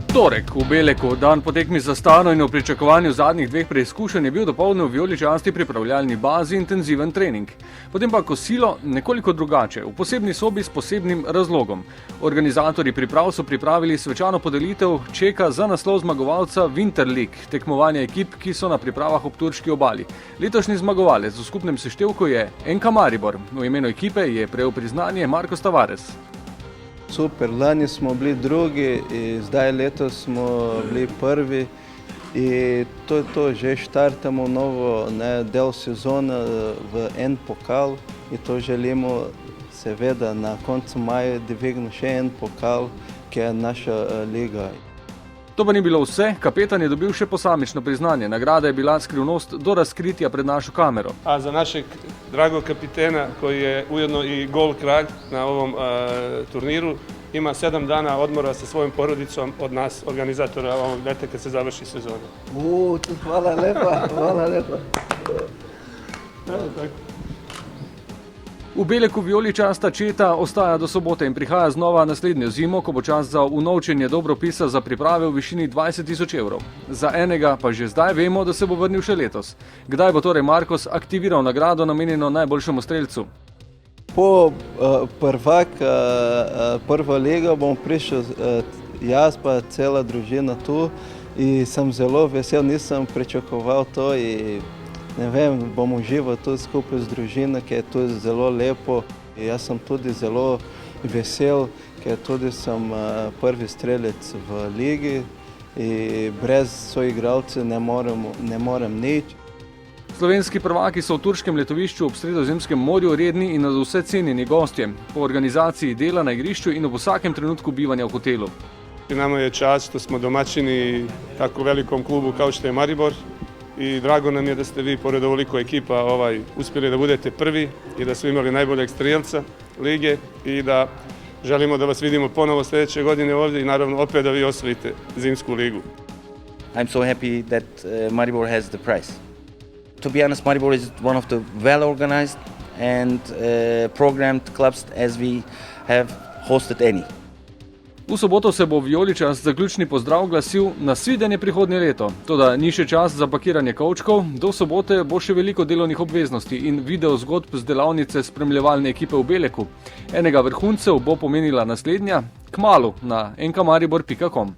Torek v Beleku, dan po tekmi za Astano in v pričakovanju zadnjih dveh preizkušenj je bil dopoldne v vijoličasti pripravljalni bazi intenziven trening. Potem pa kosilo nekoliko drugače, v posebni sobi s posebnim razlogom. Organizatorji priprav so pripravili svečano podelitev čeka za naslov zmagovalca Winter League, tekmovanja ekip, ki so na pripravah ob turški obali. Letošnji zmagovalec v skupnem seštevku je NK Maribor. V imenu ekipe je prejel priznanje Marcos Tavares. Super, lani smo bili drugi in zdaj letos smo bili prvi in to je to, že štartamo novo del sezone v en pokal in to želimo seveda na koncu maja dvigniti še en pokal, ki je naša liga. To pa ni bilo vse, kapetan je dobil še posamično priznanje. Nagrada je bila skrivnost do razkritja pred našo kamero. A za našeg dragog kapitena, koji je ujedno i gol kralj na ovom turniru, ima 7 dana odmora sa svojom porodicom od nas, organizatora ovog leta kad se završi sezona. Hvala lepa, hvala lepa. V Beleku vijoličasta četa ostaja do sobote in prihaja znova naslednjo zimo, ko bo čas za unovčenje dobropisa za priprave v višini 20.000 evrov. Za enega pa že zdaj vemo, da se bo vrnil še letos. Kdaj bo torej Marcos aktiviral nagrado namenjeno najboljšemu strelcu? Po prvo ligo bom prišel jaz pa cela družina tu in sem zelo vesel, nisem pričakoval to in ne vem, bom užival tu skupaj z družino, ki je tu zelo lepo. Jaz sem tudi zelo vesel, ker tudi sem prvi strelec v ligi in brez soigralcev ne morem nič. Slovenski prvaki so v turškem letovišču ob Sredozemskem morju redni in nadvse cenjeni gostje, po organizaciji dela na igrišču in ob vsakem trenutku bivanja v hotelu. Nama je čast što smo domaćini tako velikom klubu kao što je Maribor i drago nam je da ste vi, pored ovoliko ekipa, uspjeli da budete prvi i da su imali najboljeg strijelca lige i da želimo da vas vidimo ponovo sljedeće godine ovdje i naravno opet da vi osvojite zimsku ligu. I'm so happy that Maribor has the prize. To be honest, Maribor is one of the well-organized and programmed clubs as we have hosted any. V soboto se bo vijoličast zaključni pozdrav glasil nasvidenje prihodnje leto. Toda ni še čas za pakiranje kovčkov, do sobote bo še veliko delovnih obveznosti in video zgodb z delavnice spremljevalne ekipe v Beleku. Enega vrhuncev bo pomenila naslednja, kmalu na nkmaribor.com.